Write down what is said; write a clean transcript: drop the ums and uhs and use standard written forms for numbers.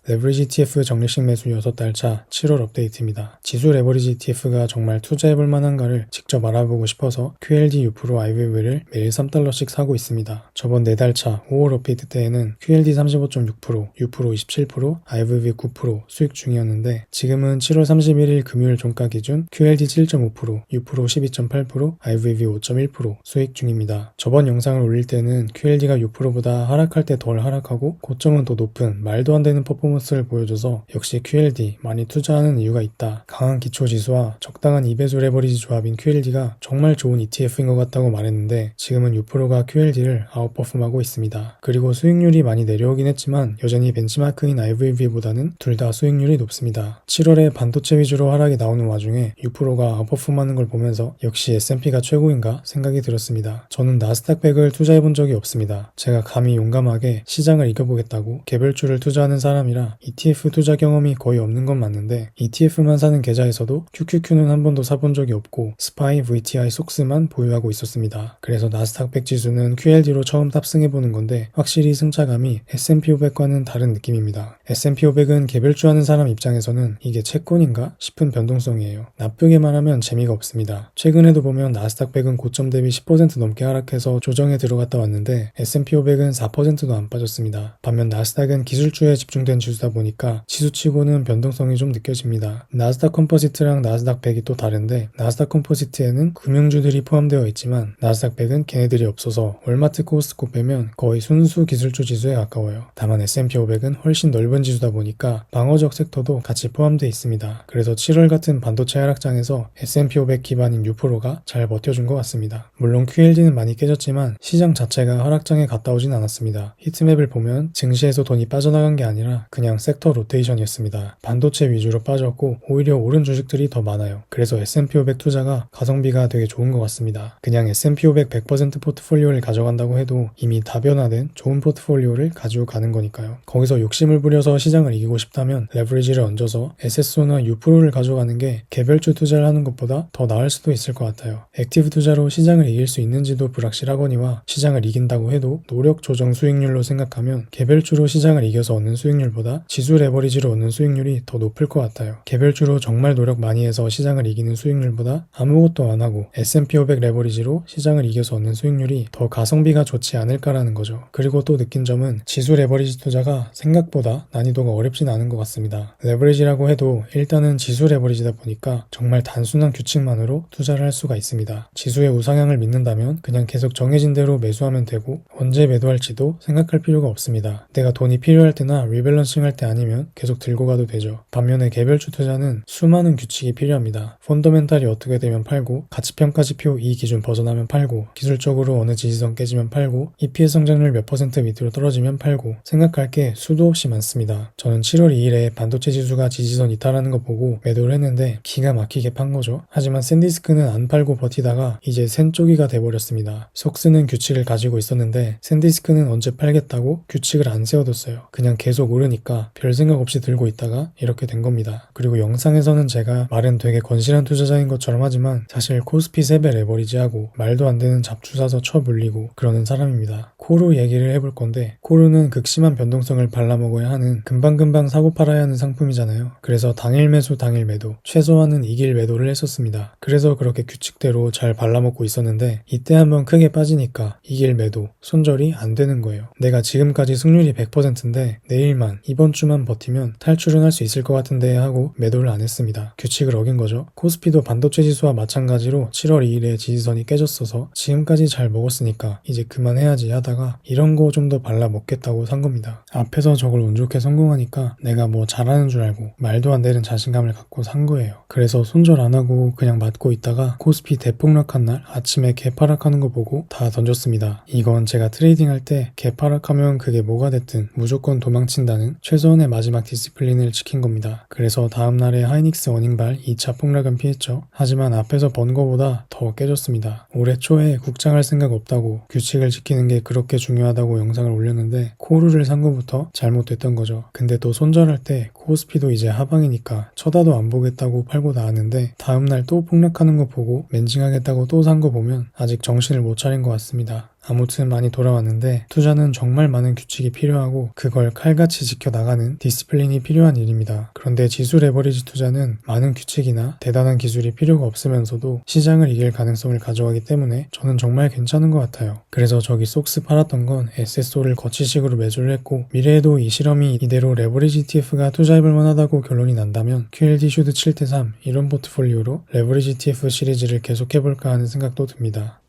레버리지 ETF 적립식 매수 6달차 7월 업데이트입니다. 지수 레버리지 ETF가 정말 투자해볼 만한가를 직접 알아보고 싶어서 QLD U-Pro IVV를 매일 3달러씩 사고 있습니다. 저번 4달차 5월 업데이트 때에는 QLD 35.6%, U-Pro 27%, IVV 9% 수익 중이었는데 지금은 7월 31일 금요일 종가 기준 QLD 7.5%, U-Pro 12.8%, IVV 5.1% 수익 중입니다. 저번 영상을 올릴 때는 QLD가 U-Pro보다 하락할 때 덜 하락하고 고점은 더 높은 말도 안 되는 퍼포먼스를 보여줘서 역시 QLD 많이 투자하는 이유가 있다. 강한 기초지수와 적당한 2배수 레버리지 조합인 QLD가 정말 좋은 ETF인 것 같다고 말했는데 지금은 U-Pro가 QLD를 아웃퍼폼하고 있습니다. 그리고 수익률이 많이 내려오긴 했지만 여전히 벤치마크인 IVV보다는 둘 다 수익률이 높습니다. 7월에 반도체 위주로 하락이 나오는 와중에 U-Pro가 아웃퍼폼하는 걸 보면서 역시 S&P가 최고인가 생각이 들었습니다. 저는 나스닥 100을 투자해본 적이 없습니다. 제가 감히 용감하게 시장을 이겨보겠다고 개별주를 투자하는 사람이라 ETF 투자 경험이 거의 없는 건 맞는데 ETF만 사는 계좌에서도 QQQ는 한 번도 사본 적이 없고 SPY, VTI, 속스만 보유하고 있었습니다. 그래서 나스닥 100 지수는 QLD로 처음 탑승해보는 건데 확실히 승차감이 S&P 500과는 다른 느낌입니다. S&P 500은 개별주 하는 사람 입장에서는 이게 채권인가 싶은 변동성이에요. 나쁘게 말하면 재미가 없습니다. 최근에도 보면 나스닥 100은 고점 대비 10% 넘게 하락해서 조정에 들어갔다 왔는데 S&P 500은 4%도 안 빠졌습니다. 반면 나스닥은 기술주에 집중된 지수다 보니까 지수치고는 변동성이 좀 느껴집니다. 나스닥 컴포지트랑 나스닥 100이 또 다른데 나스닥 컴포지트에는 금융주들이 포함되어 있지만 나스닥 100은 걔네들이 없어서 월마트, 코스트코 빼면 거의 순수 기술주 지수에 가까워요. 다만 S&P 500은 훨씬 넓은 지수다 보니까 방어적 섹터도 같이 포함되어 있습니다. 그래서 7월 같은 반도체 하락장에서 S&P 500 기반인 U-Pro가 잘 버텨준 것 같습니다. 물론 QLD는 많이 깨졌지만 시장 자체가 하락장에 갔다 오진 않았습니다. 히트맵을 보면 증시에서 돈이 빠져나간 게 아니라 그냥 섹터 로테이션이었습니다. 반도체 위주로 빠졌고 오히려 오른 주식들이 더 많아요. 그래서 S&P 500 투자가 가성비가 되게 좋은 것 같습니다. 그냥 S&P 500 100% 포트폴리오를 가져간다고 해도 이미 다변화된 좋은 포트폴리오를 가지고 가는 거니까요. 거기서 욕심을 부려서 시장을 이기고 싶다면 레버리지를 얹어서 SSO나 U-Pro를 가져가는 게 개별주 투자를 하는 것보다 더 나을 수도 있을 것 같아요. 액티브 투자로 시장을 이길 수 있는지도 불확실하거니와 시장을 이긴다고 해도 노력 조정 수익률로 생각하면 개별주로 시장을 이겨서 얻는 수익률보다 지수 레버리지로 얻는 수익률이 더 높을 것 같아요. 개별주로 정말 노력 많이 해서 시장을 이기는 수익률보다 아무것도 안 하고 S&P 500 레버리지로 시장을 이겨서 얻는 수익률이 더 가성비가 좋지 않을까라는 거죠. 그리고 또 느낀 점은 지수 레버리지 투자가 생각보다 난이도가 어렵진 않은 것 같습니다. 레버리지라고 해도 일단은 지수 레버리지다 보니까 정말 단순한 규칙만으로 투자를 할 수가 있습니다. 지수의 우상향을 믿는다면 그냥 계속 정해진 대로 매수하면 되고 언제 매도할지도 생각할 필요가 없습니다. 내가 돈이 필요할 때나 리밸런싱 할 때 아니면 계속 들고 가도 되죠. 반면에 개별주 투자는 수많은 규칙이 필요합니다. 펀더멘탈이 어떻게 되면 팔고 가치평가지표 이 기준 벗어나면 팔고 기술적으로 어느 지지선 깨지면 팔고 EPS 성장률 몇 % 밑으로 떨어지면 팔고 생각할 게 수도 없이 많습니다. 저는 7월 2일에 반도체 지수가 지지선 이탈하는 거 보고 매도를 했는데 기가 막히게 판 거죠. 하지만 샌디스크는 안 팔고 버티다가 이제 샌쪽이가 돼버렸습니다. 속스는 규칙을 가지고 있었는데 샌디스크는 언제 팔겠다고 규칙을 안 세워뒀어요. 그냥 계속 오르니까 별 생각 없이 들고 있다가 이렇게 된 겁니다. 그리고 영상에서는 제가 말은 되게 건실한 투자자인 것처럼 하지만 사실 코스피 3배 레버리지하고 말도 안 되는 잡주 사서 쳐 물리고 그러는 사람입니다. 코르 얘기를 해볼 건데 코르는 극심한 변동성을 발라먹어야 하는 금방금방 사고 팔아야 하는 상품이잖아요. 그래서 당일 매수 당일 매도 최소한은 이길 매도를 했었습니다. 그래서 그렇게 규칙대로 잘 발라먹고 있었는데 이때 한번 크게 빠지니까 이길 매도 손절이 안 되는 거예요. 내가 지금까지 승률이 100%인데 내일만 이번 주만 버티면 탈출은 할 수 있을 것 같은데 하고 매도를 안 했습니다. 규칙을 어긴 거죠. 코스피도 반도체 지수와 마찬가지로 7월 2일에 지지선이 깨졌어서 지금까지 잘 먹었으니까 이제 그만해야지 하다가 이런 거 좀 더 발라먹겠다고 산 겁니다. 앞에서 저걸 운 좋게 성공하니까 내가 뭐 잘하는 줄 알고 말도 안 되는 자신감을 갖고 산 거예요. 그래서 손절 안 하고 그냥 맞고 있다가 코스피 대폭락한 날 아침에 개파락하는 거 보고 다 던졌습니다. 이건 제가 트레이딩 할 때 개파락하면 그게 뭐가 됐든 무조건 도망친다는 최소한의 마지막 디시플린을 지킨 겁니다. 그래서 다음날에 하이닉스 어닝발 2차 폭락은 피했죠. 하지만 앞에서 번 거보다 더 깨졌습니다. 올해 초에 국장할 생각 없다고 규칙을 지키는 게 그렇게 중요하다고 영상을 올렸는데 코르를 산 거부터 잘못됐던 거죠. 근데 또 손절할 때 코스피도 이제 하방이니까 쳐다도 안 보겠다고 팔고 나왔는데 다음날 또 폭락하는 거 보고 멘징하겠다고 또 산 거 보면 아직 정신을 못 차린 것 같습니다. 아무튼 많이 돌아왔는데 투자는 정말 많은 규칙이 필요하고 그걸 칼같이 지켜나가는 디스플린이 필요한 일입니다. 그런데 지수 레버리지 투자는 많은 규칙이나 대단한 기술이 필요가 없으면서도 시장을 이길 가능성을 가져가기 때문에 저는 정말 괜찮은 것 같아요. 그래서 저기 속스 팔았던 건 SSO를 거치식으로 매수를 했고 미래에도 이 실험이 이대로 레버리지 ETF가 투자해볼 만하다고 결론이 난다면 QLD 슈드 7대3 이런 포트폴리오로 레버리지 ETF 시리즈를 계속해볼까 하는 생각도 듭니다.